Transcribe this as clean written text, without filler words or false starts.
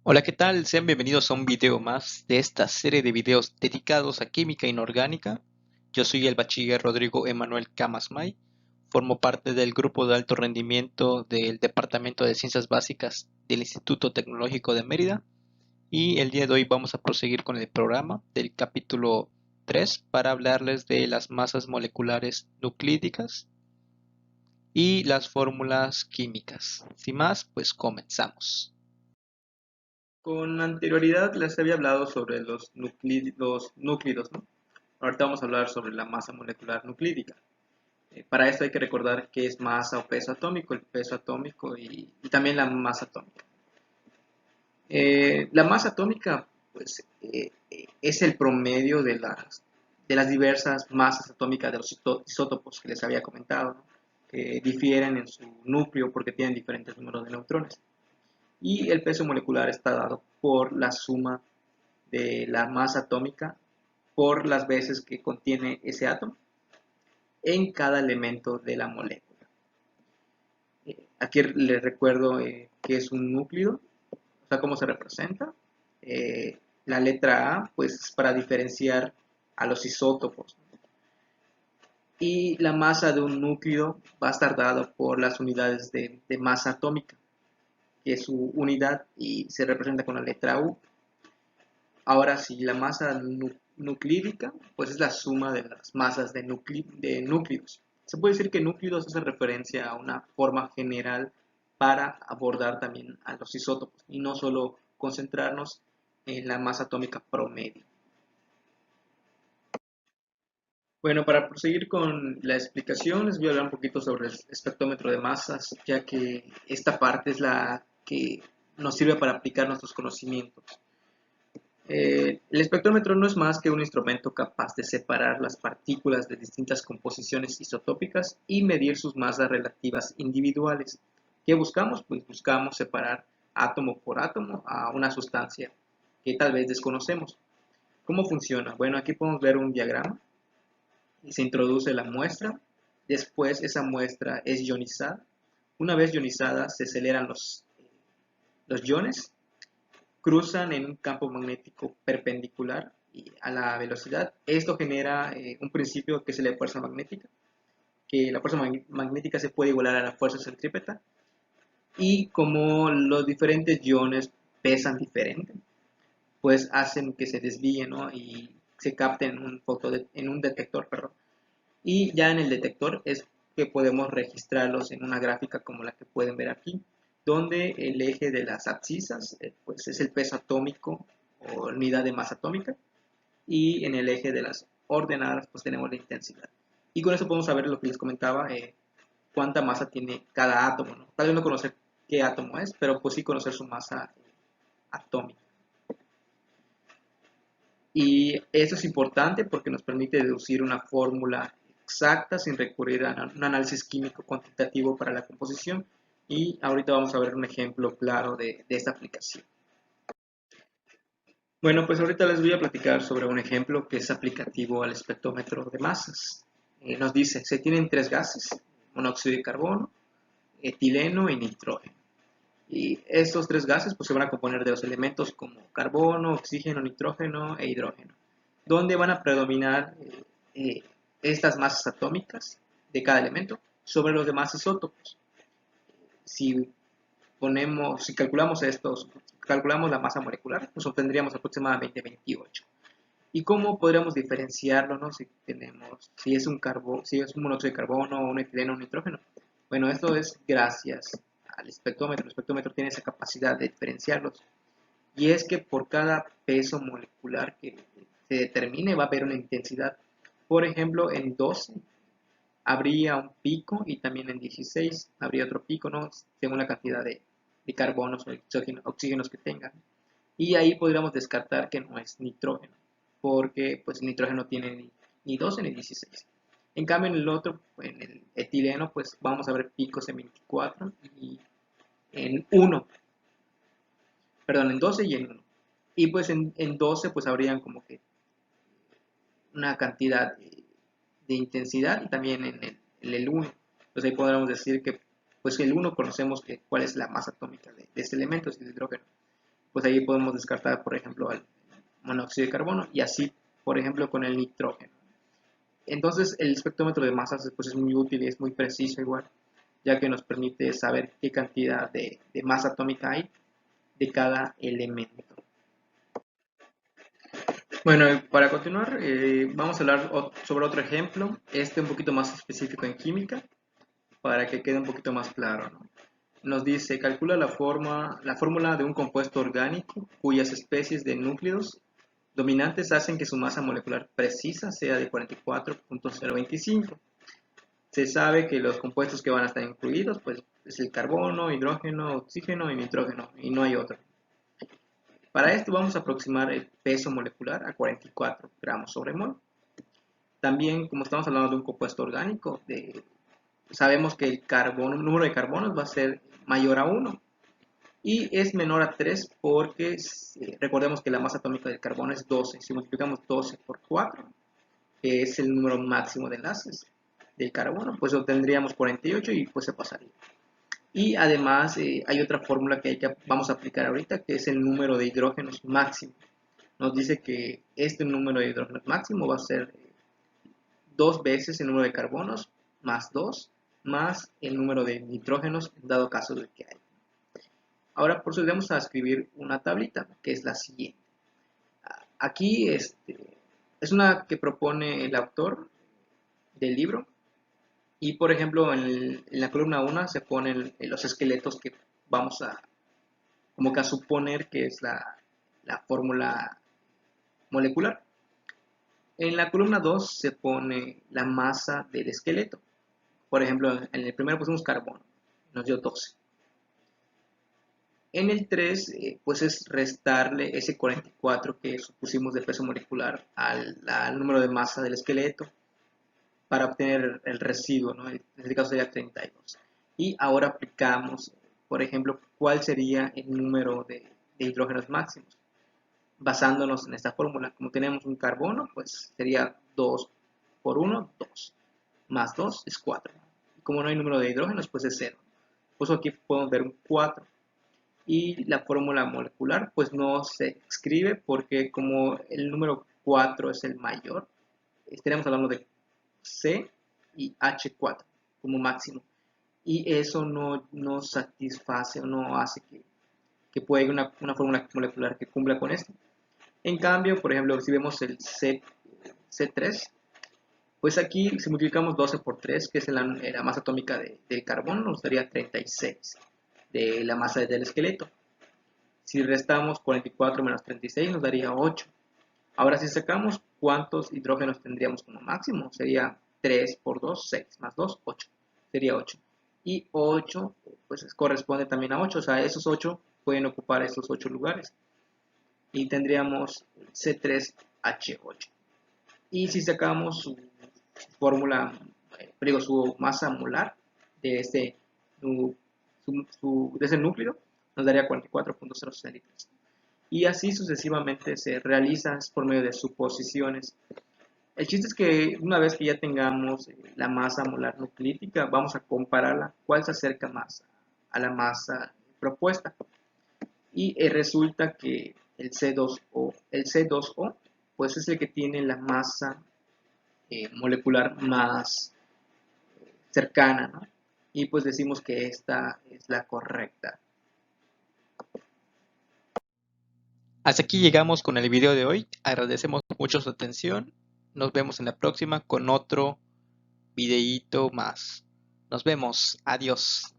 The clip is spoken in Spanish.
Hola, ¿qué tal? Sean bienvenidos a un video más de esta serie de videos dedicados a química inorgánica. Yo soy el bachiller Rodrigo Emanuel Camasmay, formo parte del grupo de alto rendimiento del Departamento de Ciencias Básicas del Instituto Tecnológico de Mérida y el día de hoy vamos a proseguir con el programa del capítulo 3 para hablarles de las masas moleculares nuclídicas y las fórmulas químicas. Sin más, pues comenzamos. Con anterioridad les había hablado sobre los núclidos, ¿no? Ahorita vamos a hablar sobre la masa molecular nuclídica. Para esto hay que recordar qué es masa o peso atómico, el peso atómico y también la masa atómica. La masa atómica, pues, es el promedio de las diversas masas atómicas de los isótopos que les había comentado, ¿no? Que difieren en su núcleo porque tienen diferentes números de neutrones. Y el peso molecular está dado por la suma de la masa atómica por las veces que contiene ese átomo en cada elemento de la molécula. Aquí les recuerdo que es un núcleo, o sea, cómo se representa. La letra A, pues, es para diferenciar a los isótopos. Y la masa de un núcleo va a estar dada por las unidades de masa atómica, que es su unidad y se representa con la letra U. Ahora sí, la masa nuclídica, pues es la suma de las masas de núcleos. Se puede decir que núcleos hace referencia a una forma general para abordar también a los isótopos y no solo concentrarnos en la masa atómica promedio. Bueno, para proseguir con la explicación, les voy a hablar un poquito sobre el espectrómetro de masas, ya que esta parte es la que nos sirve para aplicar nuestros conocimientos. El espectrómetro no es más que un instrumento capaz de separar las partículas de distintas composiciones isotópicas y medir sus masas relativas individuales. ¿Qué buscamos? Pues buscamos separar átomo por átomo a una sustancia que tal vez desconocemos. ¿Cómo funciona? Bueno, aquí podemos ver un diagrama y se introduce la muestra. Después esa muestra es ionizada. Una vez ionizada se aceleran los iones, cruzan en un campo magnético perpendicular a la velocidad. Esto genera un principio que es la fuerza magnética, que la fuerza magnética se puede igualar a la fuerza centrípeta y como los diferentes iones pesan diferente, pues hacen que se desvíen, ¿no? Y se capten en un detector, perdón. Y ya en el detector es que podemos registrarlos en una gráfica como la que pueden ver aquí, donde el eje de las abscisas pues es el peso atómico o unidad de masa atómica y en el eje de las ordenadas pues tenemos la intensidad. Y con eso podemos saber lo que les comentaba, cuánta masa tiene cada átomo, ¿no? Tal vez no conocer qué átomo es, pero pues sí conocer su masa atómica. Y eso es importante porque nos permite deducir una fórmula exacta sin recurrir a un análisis químico cuantitativo para la composición. Y ahorita vamos a ver un ejemplo claro de esta aplicación. Bueno, pues ahorita les voy a platicar sobre un ejemplo que es aplicativo al espectrómetro de masas. Nos dice, se tienen tres gases, monóxido de carbono, etileno y nitrógeno. Y estos tres gases pues, se van a componer de los elementos como carbono, oxígeno, nitrógeno e hidrógeno, donde van a predominar eh, estas masas atómicas de cada elemento sobre los demás isótopos. Si si calculamos estos, calculamos la masa molecular, pues obtendríamos aproximadamente 28. ¿Y cómo podríamos diferenciarlo, no? Si es un monóxido de carbono, un etileno, un nitrógeno. Bueno, esto es gracias al espectrómetro. El espectrómetro tiene esa capacidad de diferenciarlos. Y es que por cada peso molecular que se determine va a haber una intensidad. Por ejemplo, en 12 habría un pico y también en 16 habría otro pico, ¿no? Según la cantidad de carbonos o oxígenos que tengan. Y ahí podríamos descartar que no es nitrógeno, porque pues el nitrógeno tiene ni 12 ni 16. En cambio, en el otro, en el etileno, pues vamos a ver picos en 24 y en 1, perdón, en 12 y en 1. Y pues en 12 pues habrían como que una cantidad de intensidad y también en el 1. Entonces ahí podríamos decir que pues el 1 conocemos cuál es la masa atómica de este elemento, es el hidrógeno. pues ahí podemos descartar, por ejemplo, el monóxido de carbono y así, por ejemplo, con el nitrógeno. Entonces, el espectrómetro de masas pues, es muy útil y es muy preciso igual, ya que nos permite saber qué cantidad de masa atómica hay de cada elemento. Bueno, para continuar, vamos a hablar sobre otro ejemplo, este un poquito más específico en química, para que quede un poquito más claro, ¿no? Nos dice, calcula la fórmula de un compuesto orgánico cuyas especies de núcleos dominantes hacen que su masa molecular precisa sea de 44.025. Se sabe que los compuestos que van a estar incluidos, pues es el carbono, hidrógeno, oxígeno y nitrógeno, y no hay otro. Para esto vamos a aproximar el peso molecular a 44 gramos sobre mol. También, como estamos hablando de un compuesto orgánico, sabemos que el número de carbonos va a ser mayor a 1 y es menor a 3 porque recordemos que la masa atómica del carbono es 12. Si multiplicamos 12 por 4, que es el número máximo de enlaces del carbono, pues obtendríamos 48 y pues se pasaría. Y además hay otra fórmula que vamos a aplicar ahorita, que es el número de hidrógenos máximo. Nos dice que este número de hidrógenos máximo va a ser 2 veces el número de carbonos más 2 más el número de nitrógenos en dado caso de que hay. Ahora procedemos a escribir una tablita que es la siguiente. Aquí es una que propone el autor del libro y por ejemplo en la columna 1 se ponen los esqueletos que vamos a como que a suponer que es la fórmula molecular. En la columna 2 se pone la masa del esqueleto. Por ejemplo, en el primero pusimos carbono, nos dio 12. En el 3, pues es restarle ese 44 que supusimos de peso molecular al número de masa del esqueleto para obtener el residuo, ¿no? En este caso sería 32. Y ahora aplicamos, por ejemplo, cuál sería el número de hidrógenos máximos. Basándonos en esta fórmula, como tenemos un carbono, pues sería 2 por 1, 2. Más 2 es 4. Y como no hay número de hidrógenos, pues es 0. Pues aquí podemos ver un 4. Y la fórmula molecular pues no se escribe porque como el número 4 es el mayor, estaremos hablando de C y H4 como máximo. Y eso no satisface o no hace que pueda ir una fórmula molecular que cumpla con esto. En cambio, por ejemplo, si vemos el C3, pues aquí si multiplicamos 12 por 3, que es la masa atómica del carbono, nos daría 36 de la masa del esqueleto. Si restamos 44 menos 36 nos daría 8. Ahora si sacamos cuántos hidrógenos tendríamos como máximo, sería 3 por 2, 6, más 2, 8. Sería 8. Y 8 pues corresponde también a 8, o sea, esos 8 pueden ocupar esos 8 lugares. Y tendríamos C3H8. Y si sacamos su fórmula, su masa molar de ese núcleo, nos daría 44.063. Y así sucesivamente se realiza por medio de suposiciones. El chiste es que una vez que ya tengamos la masa molar nucleítica, vamos a compararla, cuál se acerca más a la masa propuesta. Y resulta que el C2O, pues es el que tiene la masa molecular más cercana, ¿no? Y pues decimos que esta es la correcta. Hasta aquí llegamos con el video de hoy. Agradecemos mucho su atención. Nos vemos en la próxima con otro videíto más. Nos vemos. Adiós.